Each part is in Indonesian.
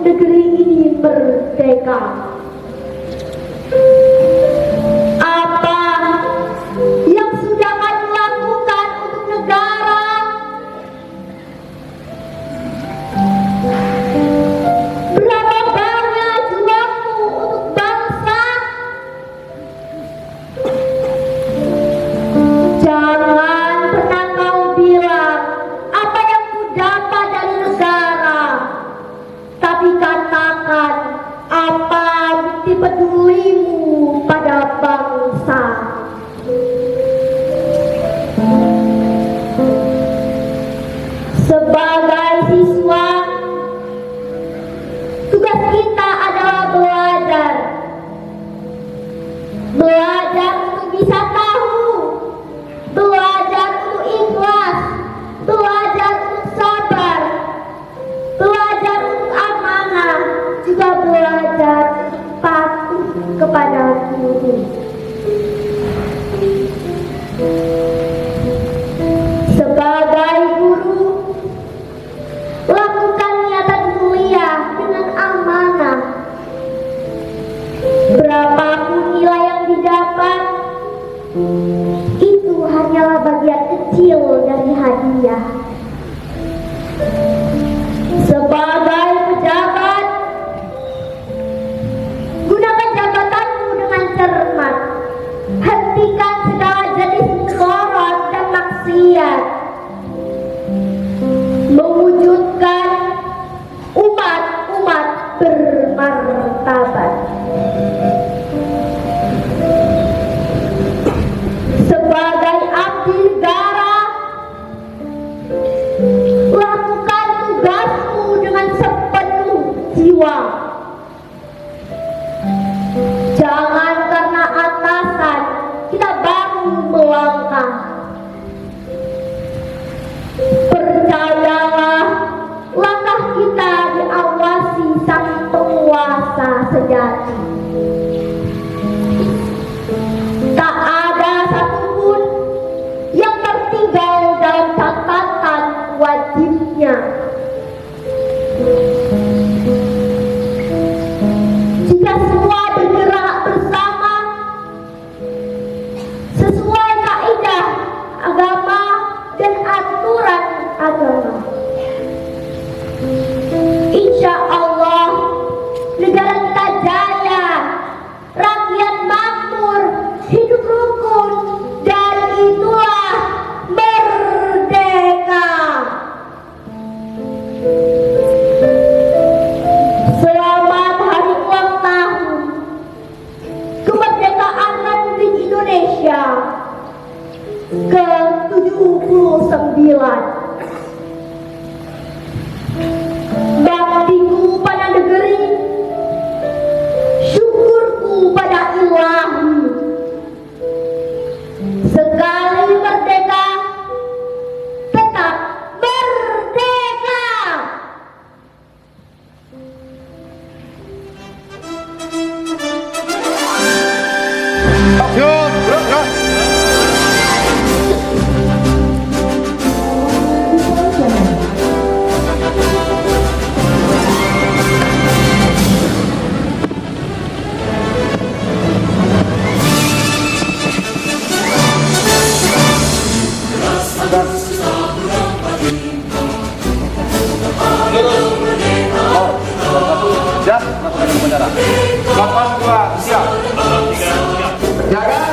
negeri ini merdeka. Apa yang sudah kamu lakukan untuk negara? Berapa banyak juangmu untuk bangsa? Jangan pernah kau bilang apa yang ku dapat dari negara, tapi katakan apa bukti pedulimu pada bangsa. Sebagai siswa, tugas kita adalah belajar. Belajar untuk bisa tahu, belajar untuk ikhlas, belajar untuk sabar, belajar untuk amanah, juga belajar patuh kepada guru. Sebagai guru, lakukan niatan mulia dengan amanah. Berapapun nilai yang didapat, itu hanyalah bagian kecil dari hadiah. Sebagai pejabat, gunakan jabatanmu dengan cermat. Hentikan segala jenis mudarat dan maksiat. Mewujudkan umat-umat bermartabat. Sebagai abdi negara, lakukan tugasmu dengan sepenuh jiwa. Jangan karena atasan kita baru melangkah. Percayalah, langkah kita diawasi sang penguasa sejati. Tak ada satupun yang tertinggal dalam catatan wajibnya. Jika semua bergerak bersama sesuai kaidah agama dan aturan agama, insya Allah negara kita jaya, rakyat makmur, hidup rukun, dan itulah merdeka. Selamat hari ulang tahun kemerdekaan Republik Indonesia ke-79. Baktiku pada negeri, syukurku pada Ilahi. Sekali merdeka, tetap merdeka. Yuk, gerak. Siap, lakukan upacara. 8-2, siap. Jaga.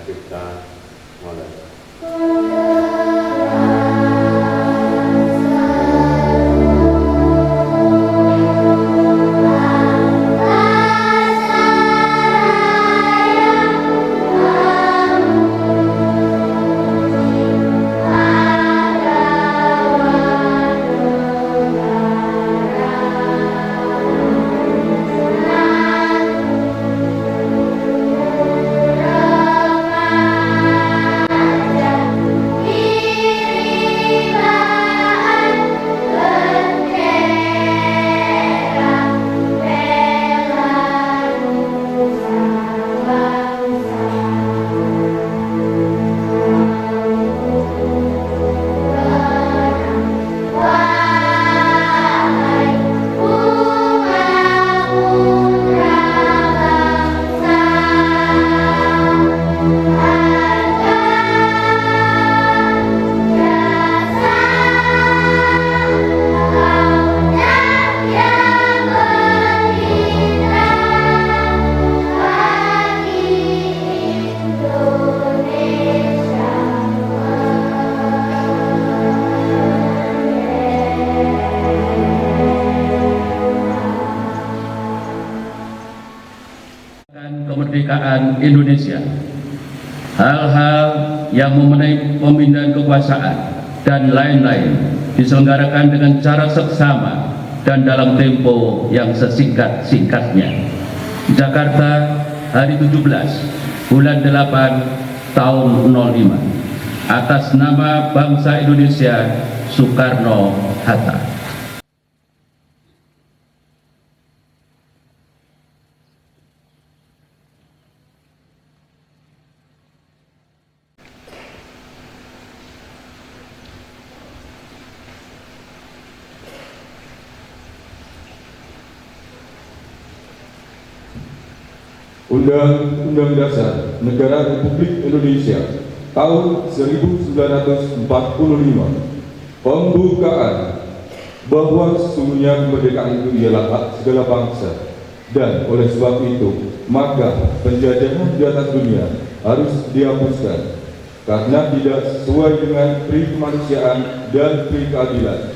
kita mulai. Kemerdekaan Indonesia, hal-hal yang mengenai pemindahan kekuasaan dan lain-lain diselenggarakan dengan cara seksama dan dalam tempo yang sesingkat-singkatnya. Jakarta, hari 17 bulan 8 tahun 05, atas nama bangsa Indonesia, Soekarno-Hatta. Undang-Undang Dasar Negara Republik Indonesia tahun 1945 pembukaan bahwa sesungguhnya kemerdekaan itu ialah hak segala bangsa, dan oleh sebab itu maka penjajahan di atas dunia harus dihapuskan karena tidak sesuai dengan pri kemanusiaan dan pri keadilan,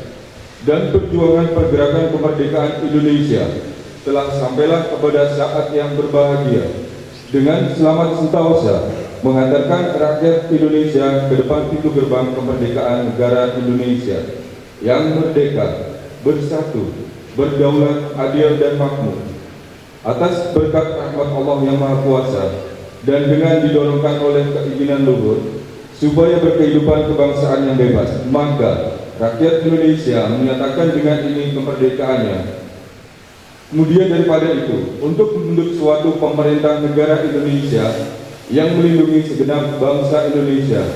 dan perjuangan pergerakan kemerdekaan Indonesia telah sampailah kepada saat yang berbahagia dengan selamat sentosa mengantarkan rakyat Indonesia ke depan pintu gerbang kemerdekaan negara Indonesia yang merdeka, bersatu, berdaulat, adil dan makmur. Atas berkat rahmat Allah yang Maha Kuasa dan dengan didorongkan oleh keinginan luhur supaya berkehidupan kebangsaan yang bebas, maka rakyat Indonesia menyatakan dengan ini kemerdekaannya. Kemudian daripada itu, untuk membentuk suatu pemerintah negara Indonesia yang melindungi segenap bangsa Indonesia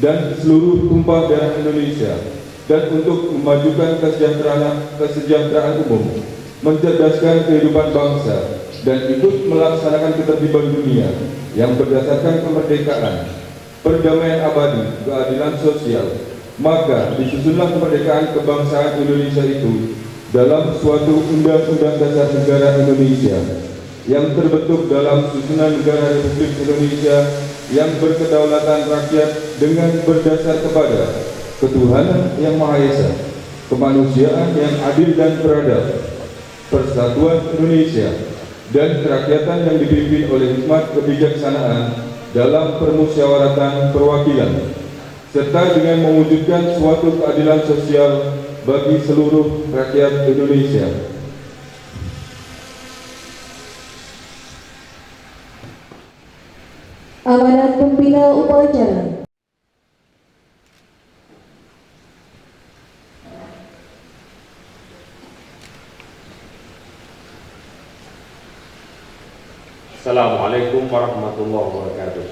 dan seluruh tumpah darah Indonesia, dan untuk memajukan kesejahteraan umum, mencerdaskan kehidupan bangsa, dan ikut melaksanakan ketertiban dunia yang berdasarkan kemerdekaan, perdamaian abadi, keadilan sosial, maka disusunlah kemerdekaan kebangsaan Indonesia itu dalam suatu Undang-Undang Dasar Negara Indonesia yang terbentuk dalam susunan negara Republik Indonesia yang berkedaulatan rakyat dengan berdasar kepada ketuhanan yang Maha Esa, kemanusiaan yang adil dan beradab, persatuan Indonesia, dan kerakyatan yang dipimpin oleh hikmat kebijaksanaan dalam permusyawaratan perwakilan, serta dengan mewujudkan suatu keadilan sosial bagi seluruh rakyat Indonesia. Amanat Pembina Upacara. Assalamualaikum warahmatullahi wabarakatuh.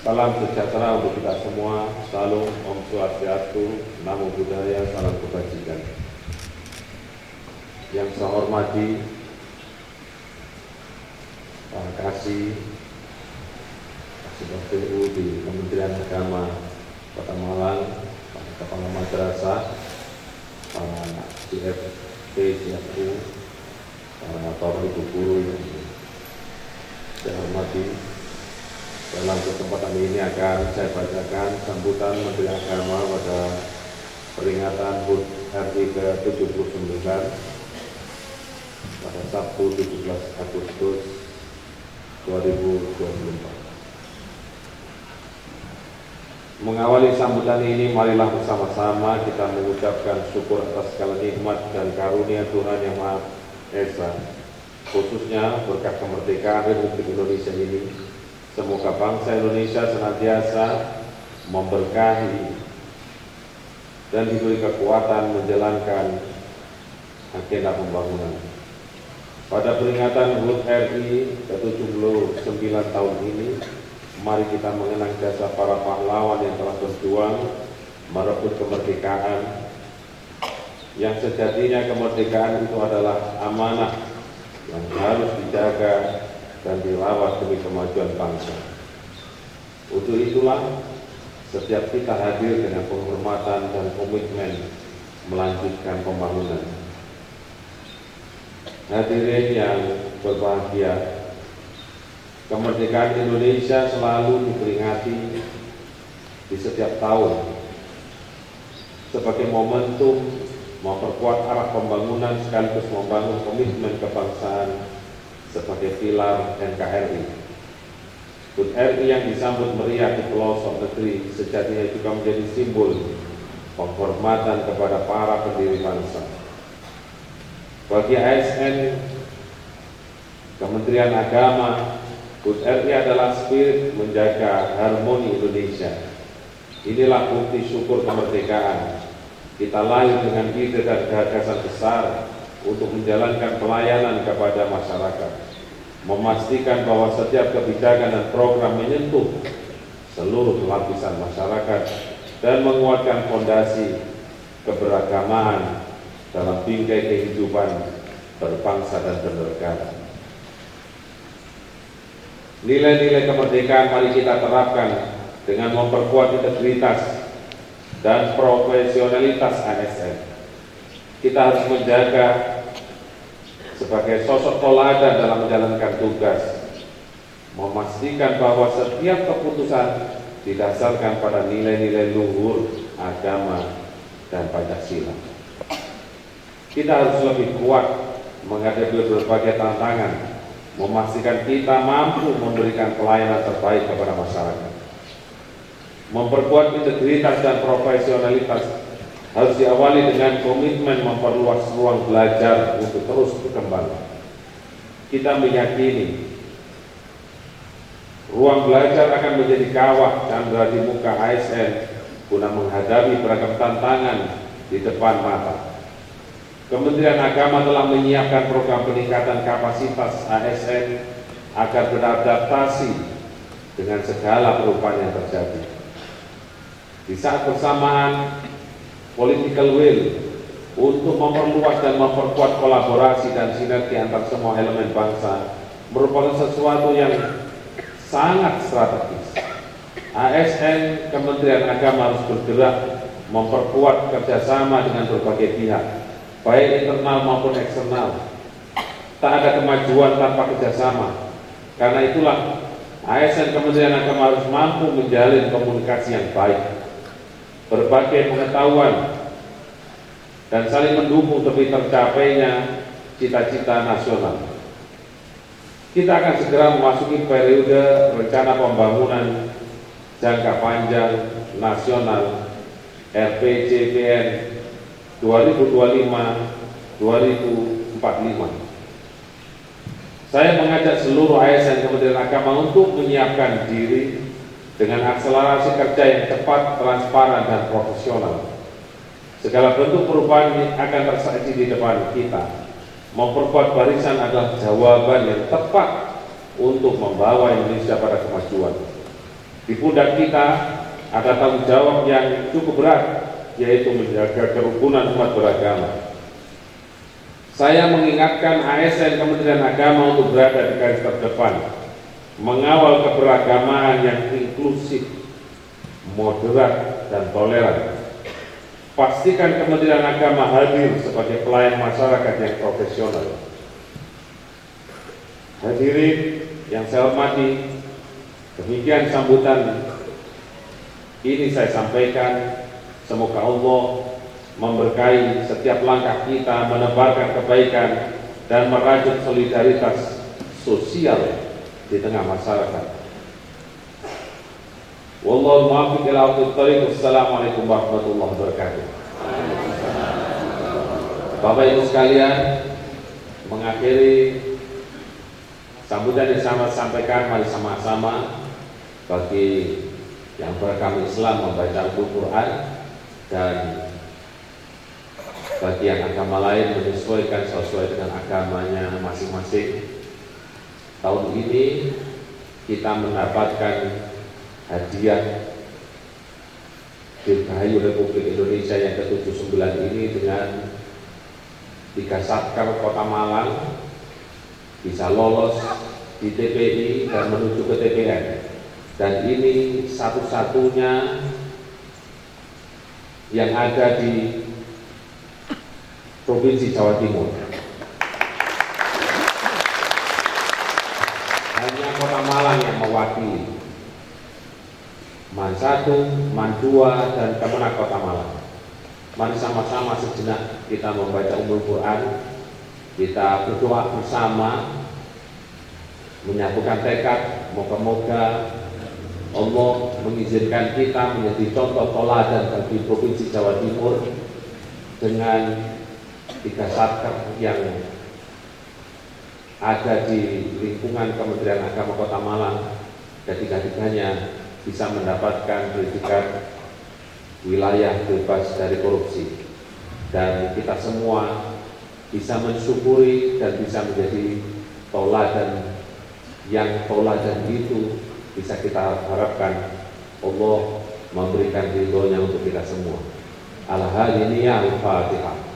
Salam sejahtera untuk kita semua. Salam Om Swastiastu, Namo Buddhaya, salam kebajikan. Yang saya hormati para kasih PU di Kementerian Agama Kota Malang, para kepala madrasah, para CF PCFU, para Bapak Ibu guru yang saya hormati, dalam kesempatan ini akan saya bacakan sambutan Menteri Agama pada peringatan HUT RI ke-79 pada Sabtu 17 Agustus 2024. Mengawali sambutan ini, marilah bersama-sama kita mengucapkan syukur atas segala nikmat dan karunia Tuhan Yang Maha Esa, khususnya berkat kemerdekaan Republik Indonesia ini. Semoga bangsa Indonesia senantiasa memberkahi dan diberi kekuatan menjalankan agenda pembangunan. Pada peringatan HUT RI ke-79 tahun ini, mari kita mengenang jasa para pahlawan yang telah berjuang merebut kemerdekaan, yang sejatinya kemerdekaan itu adalah amanah yang harus dijaga dan dirawat demi kemajuan bangsa. Untuk itulah setiap kita hadir dengan penghormatan dan komitmen melanjutkan pembangunan. Hadirin yang berbahagia, kemerdekaan Indonesia selalu diperingati di setiap tahun sebagai momentum memperkuat arah pembangunan sekaligus membangun komitmen kebangsaan sebagai pilar NKRI. HUT RI yang disambut meriah di pelosok negeri sejatinya juga menjadi simbol penghormatan kepada para pendiri bangsa. Bagi ASN, Kementerian Agama, HUT RI adalah spirit menjaga harmoni Indonesia. Inilah bukti syukur kemerdekaan. Kita lahir dengan ide dan gagasan besar untuk menjalankan pelayanan kepada masyarakat, memastikan bahwa setiap kebijakan dan program menyentuh seluruh lapisan masyarakat dan menguatkan fondasi keberagaman dalam bingkai kehidupan berbangsa dan bernegara. Nilai-nilai kemerdekaan mari kita terapkan dengan memperkuat integritas dan profesionalitas ASN. Kita harus menjaga sebagai sosok teladan dalam menjalankan tugas, memastikan bahwa setiap keputusan didasarkan pada nilai-nilai luhur agama dan Pancasila. Kita harus lebih kuat menghadapi berbagai tantangan, memastikan kita mampu memberikan pelayanan terbaik kepada masyarakat. Memperkuat integritas dan profesionalitas harus diawali dengan komitmen memperluas ruang belajar untuk terus berkembang. Kita meyakini ruang belajar akan menjadi kawah candra di muka ASN guna menghadapi beragam tantangan di depan mata. Kementerian Agama telah menyiapkan program peningkatan kapasitas ASN agar beradaptasi dengan segala perubahan yang terjadi. Di saat bersamaan, political will untuk memperluas dan memperkuat kolaborasi dan sinergi antar semua elemen bangsa merupakan sesuatu yang sangat strategis. ASN Kementerian Agama harus bergerak memperkuat kerjasama dengan berbagai pihak, baik internal maupun eksternal. Tak ada kemajuan tanpa kerjasama. Karena itulah ASN Kementerian Agama harus mampu menjalin komunikasi yang baik, berbagai pengetahuan, dan saling mendukung demi tercapainya cita-cita nasional. Kita akan segera memasuki periode rencana pembangunan jangka panjang nasional RPJMN 2025-2045. Saya mengajak seluruh ASN Kementerian Agama untuk menyiapkan diri dengan akselerasi kerja yang cepat, transparan, dan profesional. Segala bentuk perubahan ini akan tersaji di depan kita. Memperkuat barisan adalah jawaban yang tepat untuk membawa Indonesia pada kemajuan. Di pundak kita ada tanggung jawab yang cukup berat, yaitu menjaga kerukunan umat beragama. Saya mengingatkan ASN Kementerian Agama untuk berada di garis terdepan, mengawal keberagaman yang inklusif, moderat, dan toleran. pastikan Kementerian Agama hadir sebagai pelayan masyarakat yang profesional. Hadirin yang saya hormati, demikian sambutan ini saya sampaikan. Semoga Allah memberkahi setiap langkah kita, menebarkan kebaikan dan merajut solidaritas sosial di tengah masyarakat. Wallahu muwaffiq ila aqwamit thoriq. Wassalamualaikum warahmatullahi wabarakatuh. Bapak Ibu sekalian, mengakhiri sambutan yang saya sampaikan, mari sama-sama bagi yang beragama Islam membaca Al-Quran, dan bagi yang agama lain menyesuaikan sesuai dengan agamanya masing-masing. Tahun ini kita mendapatkan hadiah Dirgahayu Republik Indonesia yang ke-79 ini dengan 3 Satker Kota Malang bisa lolos di TPI dan menuju ke TPN, dan ini satu-satunya yang ada di Provinsi Jawa Timur. Hanya Kota Malang yang mewakili. MAN 1, MAN 2, dan Kemenak Kota Malang. Mari sama-sama sejenak kita membaca Ummul Quran, kita berdoa bersama, menyatukan tekad. Moga-moga Allah mengizinkan kita menjadi contoh teladan bagi Provinsi Jawa Timur dengan 3 satker yang ada di lingkungan Kementerian Agama Kota Malang, dan tiga-tiganya bisa mendapatkan predikat wilayah bebas dari korupsi, dan kita semua bisa mensyukuri dan bisa menjadi teladan, yang teladan itu bisa kita harapkan Allah memberikan ridhonya untuk kita semua. Al-Hadiniyah Al-Fatihah.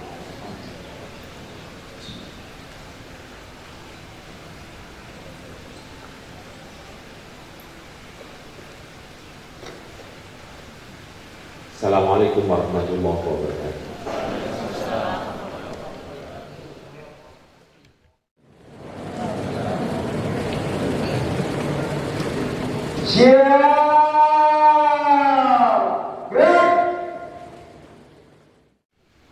Assalamualaikum warahmatullahi wabarakatuh.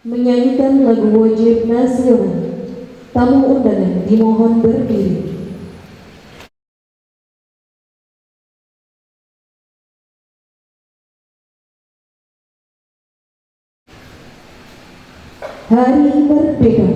Menyanyikan lagu wajib nasional. Tamu undangan dimohon berdiri. Hari Merdeka.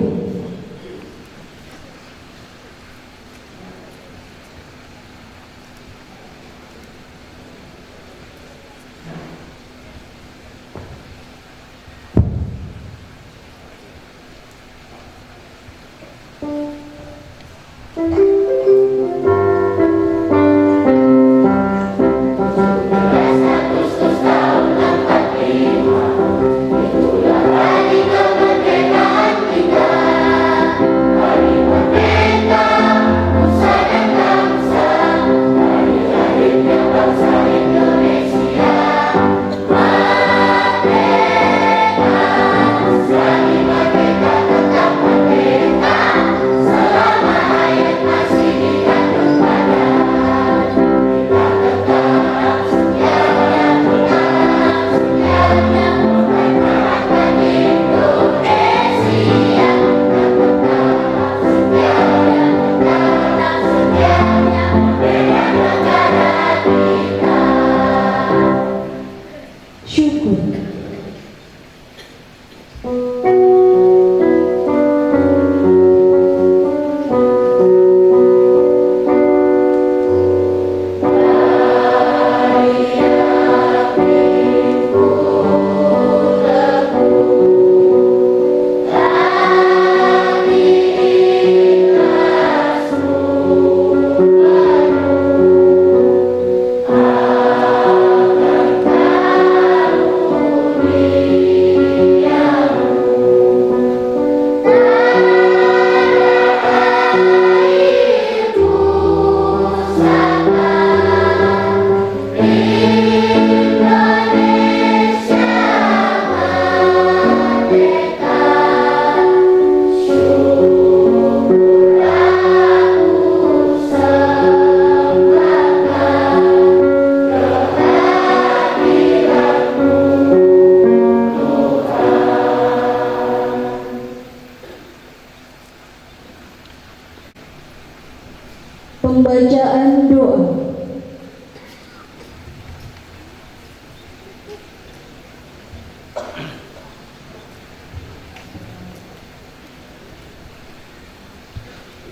Pembacaan doa.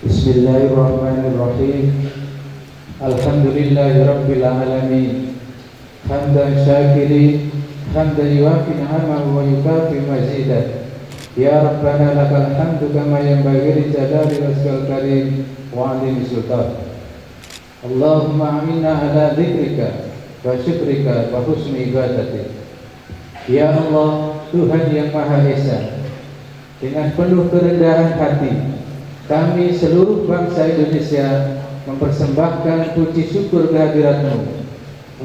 Bismillahirrahmanirrahim. Alhamdulillahirabbil alamin. Hamdan syakirin, hamdan yuwafi ni'amahu wa yukafi mazidah. Ya Rabbana lakal hamdu kama yanbaghi li jalali wajhikal karim wa 'azimi sultan. Allahumma aminna ala dzikrika wa syukrika wa husni ibadatik. Ya Allah, Tuhan yang Maha Esa, dengan penuh kerendahan hati kami seluruh bangsa Indonesia mempersembahkan puji syukur kehadirat-Mu.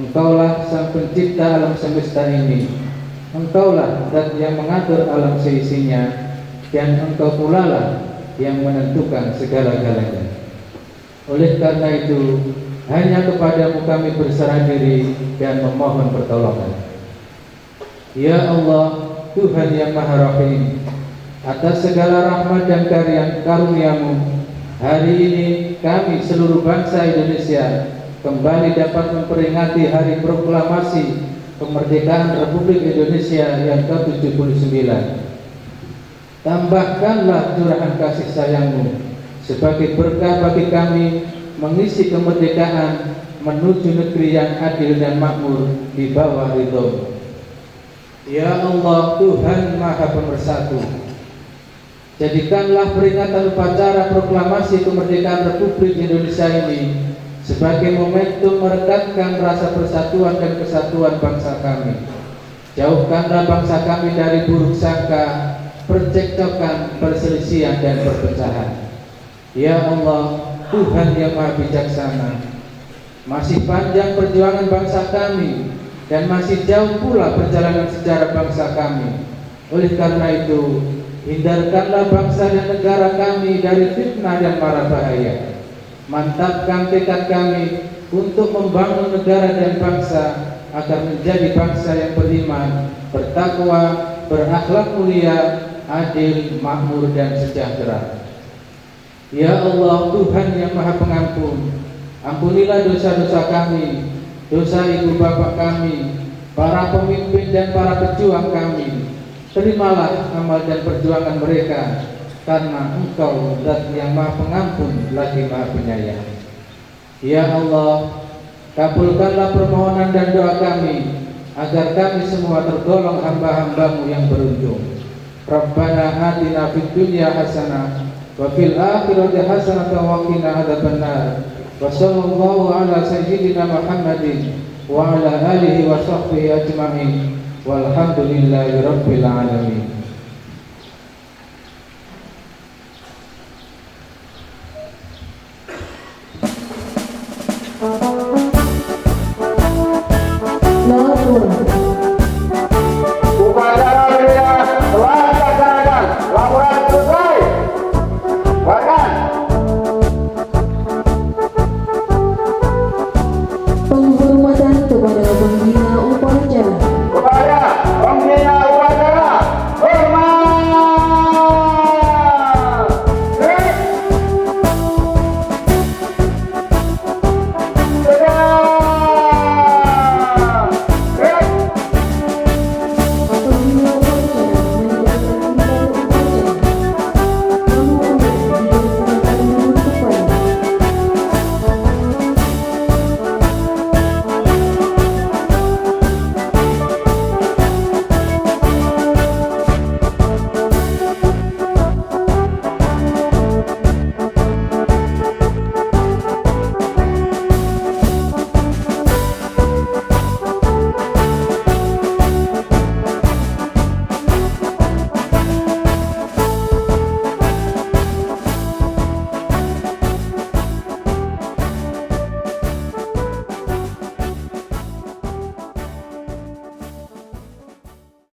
Engkaulah Sang Pencipta alam semesta ini. Engkaulah Zat yang mengatur alam seisinya, dan Engkau pula lah yang menentukan segala-galanya. Oleh karena itu, hanya kepadamu kami berserah diri dan memohon pertolongan. Ya Allah, Tuhan yang Maha Rahim, atas segala rahmat dan karunia-Mu, hari ini kami seluruh bangsa Indonesia kembali dapat memperingati hari proklamasi kemerdekaan Republik Indonesia yang ke-79. Tambahkanlah curahan kasih sayang-Mu sebagai berkah bagi kami mengisi kemerdekaan menuju negeri yang adil dan makmur di bawah ridho-Mu. Ya Allah, Tuhan Maha Pemersatu, jadikanlah peringatan upacara proklamasi kemerdekaan Republik Indonesia ini sebagai momentum merekatkan rasa persatuan dan kesatuan bangsa kami. Jauhkanlah bangsa kami dari buruk sangka, percekcokan, perselisihan, dan perpecahan. Ya Allah, Tuhan yang Maha Bijaksana, masih panjang perjuangan bangsa kami dan masih jauh pula perjalanan sejarah bangsa kami. Oleh karena itu, hindarkanlah bangsa dan negara kami dari fitnah dan mara bahaya. Mantapkan tekad kami untuk membangun negara dan bangsa agar menjadi bangsa yang beriman, bertakwa, berakhlak mulia, adil, makmur, dan sejahtera. Ya Allah, Tuhan yang Maha Pengampun, ampunilah dosa-dosa kami, dosa ibu bapak kami, para pemimpin dan para pejuang kami. Terimalah amal dan perjuangan mereka, karena Engkau Zat yang Maha Pengampun lagi Maha Penyayang. Ya Allah, kabulkanlah permohonan dan doa kami agar kami semua tergolong hamba-hamba-Mu yang beruntung. Rabbana atina fid dunya hasanah wa fil akhirati hasanah wa qina adzabannar. Wa sallallahu ala sayyidina Muhammadin wa ala alihi wa sahbihi ajma'in. Walhamdulillahi rabbil alamin.